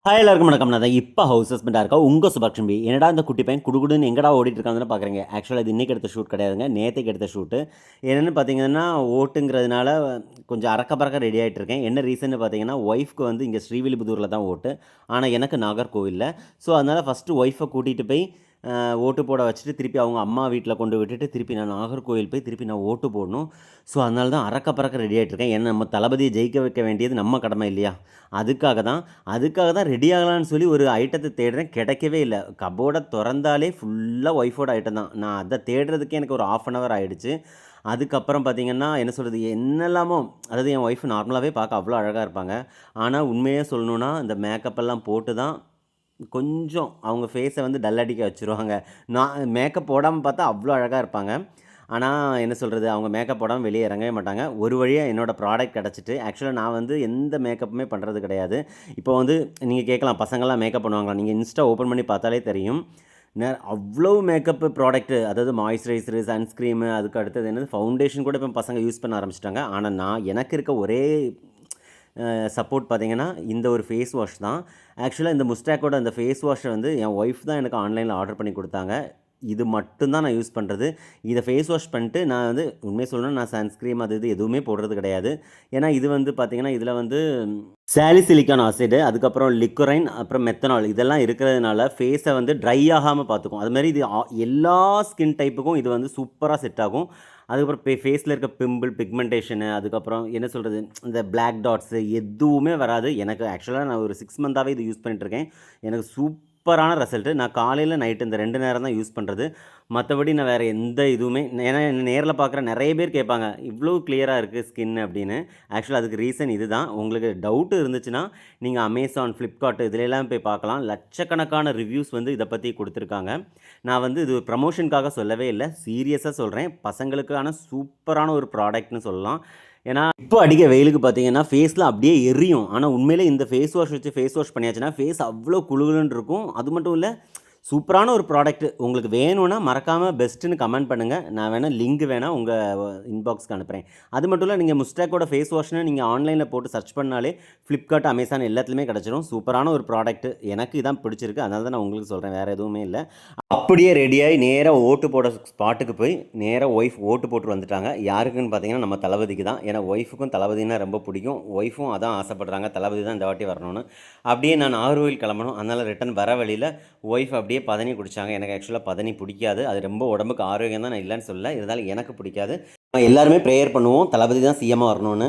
Hi எல்லாருக்கும் வணக்கம். நான் தான் இப்போ ஹவுஸ் ஹஸ்பண்டாக இருக்கா உங்கள் சுபாக்ஷன் பி. என்னடா இந்த குட்டி பையன் குடுகுடுன்னு எங்கடா ஓடிட்டு இருக்காங்கன்னு பார்க்குறீங்க. ஆக்சுவலாக இது இன்றைக்கி எடுத்த ஷூட் கிடையாதுங்க, நேற்றுக்கு எடுத்த ஷூட்டு. என்னென்னு பார்த்தீங்கன்னா ஓட்டுங்கிறதுனால கொஞ்சம் அறக்க பறக்க ரெடி ஆகிட்டு இருக்கேன். என்ன ரீசன்னு பார்த்தீங்கன்னா ஒய்ஃப்க்கு வந்து இங்கே ஸ்ரீவில்லிபுத்தூரில் தான் ஓட்டு, ஆனால் எனக்கு நாகர்கோவிலில். ஸோ அதனால் ஃபஸ்ட்டு ஒய்ஃபை கூட்டிகிட்டு போய் ஓட்டு போட வச்சுட்டு திருப்பி அவங்க அம்மா வீட்டில் கொண்டு விட்டுட்டு திருப்பி நான் நாகர்கோவில் போய் திருப்பி நான் ஓட்டு போடணும். ஸோ அதனால தான் அறக்க பறக்க ரெடி ஆகிட்ருக்கேன். ஏன்னா நம்ம தளபதியை ஜெயிக்க வைக்க வேண்டியது நம்ம கடமை இல்லையா? அதுக்காக தான் ரெடி ஆகலான்னு சொல்லி ஒரு ஐட்டத்தை தேடுறேன், கிடைக்கவே இல்லை. கபோர்டை திறந்தாலே ஃபுல்லாக ஒய்ஃபோட ஐட்டம் தான். நான் அதை தேடுறதுக்கே எனக்கு ஒரு 1/2 hour ஆகிடுச்சு. அதுக்கப்புறம் பார்த்திங்கன்னா என்ன சொல்கிறது, என்னெல்லாமோ, அதாவது என் ஒய்ஃப் நார்மலாகவே பார்க்க அவ்வளோ அழகாக இருப்பாங்க. ஆனால் உண்மையாக சொல்லணுன்னா இந்த மேக்கப்பெல்லாம் போட்டு தான் கொஞ்சம் அவங்க ஃபேஸை வந்து டல் அடிக்க வச்சுருவாங்க. நான் மேக்கப் போடாமல் பார்த்தா அவ்வளோ அழகாக இருப்பாங்க. ஆனால் என்ன சொல்கிறது, அவங்க மேக்கப் போடாமல் வெளியே இறங்கவே மாட்டாங்க. ஒரு வழியாக என்னோடய ப்ராடக்ட் கிடச்சிட்டு, ஆக்சுவலாக நான் வந்து எந்த மேக்கப்புமே பண்ணுறது கிடையாது. இப்போ வந்து நீங்கள் கேட்கலாம், பசங்கள்லாம் மேக்கப் பண்ணுவாங்களா? நீங்கள் இன்ஸ்டா ஓப்பன் பண்ணி பார்த்தாலே தெரியும். அவ்வளோ மேக்கப்பு ப்ராடக்ட்டு, அதாவது மாய்ஸ்சரைசரு, சன்ஸ்க்ரீமு, அதுக்கு அடுத்தது என்னது ஃபவுண்டேஷன் கூட இப்போ பசங்க யூஸ் பண்ண ஆரம்பிச்சிட்டாங்க. ஆனால் எனக்கு இருக்க ஒரே சப்போர்ட் பார்த்திங்கன்னா இந்த ஒரு ஃபேஸ் வாஷ் தான். ஆக்சுவலாக இந்த முஸ்டாக்கோட அந்த ஃபேஸ் வாஷை வந்து என் ஒய்ஃப் தான் எனக்கு ஆன்லைனில் ஆர்டர் பண்ணி கொடுத்தாங்க. இது மட்டும்தான் நான் யூஸ் பண்ணுறது. இதை ஃபேஸ் வாஷ் பண்ணிட்டு நான் வந்து உண்மையை சொல்லணும்னா நான் சன்ஸ்க்ரீம் அது இது எதுவுமே போடுறது கிடையாது. ஏன்னா இது வந்து பார்த்திங்கன்னா இதில் வந்து சாலிசிலிக்கான் ஆசிடு, அதுக்கப்புறம் லிக்குரைன், அப்புறம் மெத்தனால் இதெல்லாம் இருக்கிறதுனால ஃபேஸை வந்து ட்ரை ஆகாமல் பார்த்துக்கும். அதுமாதிரி இது எல்லா ஸ்கின் டைப்புக்கும் இது வந்து சூப்பராக செட் ஆகும். அதுக்கப்புறம் ஃபேஸில் இருக்க பிம்பிள், பிக்மெண்டேஷனு, அதுக்கப்புறம் என்ன சொல்கிறது, இந்த பிளாக் டாட்ஸு எதுவுமே வராது. எனக்கு ஆக்சுவலாக நான் ஒரு 6 மந்த்தாகவே இது யூஸ் பண்ணிட்டுருக்கேன். எனக்கு சூப்பரான ரிசல்ட்டு. நான் காலையில் நைட்டு இந்த 2 நேரம் தான் யூஸ் பண்ணுறது. மற்றபடி நான் வேறு எந்த இதுவுமே, ஏன்னா என்ன நேரில் பார்க்குற நிறைய பேர் கேட்பாங்க, இவ்வளோ கிளியராக இருக்குது ஸ்கின் அப்படின்னு. ஆக்சுவலாக அதுக்கு ரீசன் இது தான். உங்களுக்கு டவுட்டு இருந்துச்சுன்னா நீங்கள் அமேசான், ஃப்ளிப்கார்ட் இதுலெல்லாம் போய் பார்க்கலாம். லட்சக்கணக்கான ரிவ்யூஸ் வந்து இதை பற்றி கொடுத்துருக்காங்க. நான் வந்து இது ப்ரமோஷனுக்காக சொல்லவே இல்லை, சீரியஸாக சொல்கிறேன். பசங்களுக்கான சூப்பரான ஒரு ப்ராடக்ட்னு சொல்லலாம். ஏன்னா இப்போ அடிக்க வெயிலுக்கு பார்த்தீங்கன்னா ஃபேஸில் அப்படியே எரியும். ஆனால் உண்மையிலே இந்த ஃபேஸ் வாஷ் வச்சு ஃபேஸ் வாஷ் பண்ணியாச்சுன்னா ஃபேஸ் அவ்வளோ குளுகுலுன்னு இருக்கும். அது மட்டும் இல்லை, சூப்பரான ஒரு ப்ராடக்ட். உங்களுக்கு வேணும்னா மறக்காமல் பெஸ்ட்டுன்னு கமெண்ட் பண்ணுங்கள். நான் வேணால் லிங்க் வேணால் உங்கள் இன்பாக்ஸ்க்கு அனுப்புகிறேன். அது மட்டும் இல்லை, நீங்கள் முஸ்டாக்கோட ஃபேஸ் வாஷ்னு நீங்கள் ஆன்லைனில் போட்டு சர்ச் பண்ணாலே ஃப்ளிப்கார்ட், அமேசான் எல்லாத்துலேயுமே கிடச்சிரும். சூப்பரான ஒரு ப்ராடக்ட். எனக்கு இதான் பிடிச்சிருக்கு, அதனால தான் நான் உங்களுக்கு சொல்கிறேன், வேறு எதுவுமே இல்லை. அப்படியே ரெடியாகி நேராக ஓட்டு போட ஸ்பாட்டுக்கு போய் நேராக ஒய்ஃப் ஓட்டு போட்டு வந்துட்டாங்க. யாருக்குன்னு பார்த்தீங்கன்னா நம்ம தளபதிக்கு தான். ஏன்னா ஒய்ஃபுக்கும் தளபதினா ரொம்ப பிடிக்கும். ஒய்ஃபும் அதான் ஆசைப்படுறாங்க, தளபதி தான் இந்த வாட்டி வரணும்னு. அப்படியே நான் நாகர்கோவில் கிளம்பணும். அதனால் ரிட்டன் வர வழியில் ஒய்ஃப் அப்படியே பதனி குடித்தாங்க. எனக்கு ஆக்சுவலாக பதனி பிடிக்காது. அது ரொம்ப உடம்புக்கு ஆரோக்கியம் தான், நான் இல்லைன்னு சொல்லலை. இருந்தாலும் எனக்கு பிடிக்காது. எல்லாருமே ப்ரேயர் பண்ணுவோம், தளபதி தான் சிஎம்மாக வரணும்னு.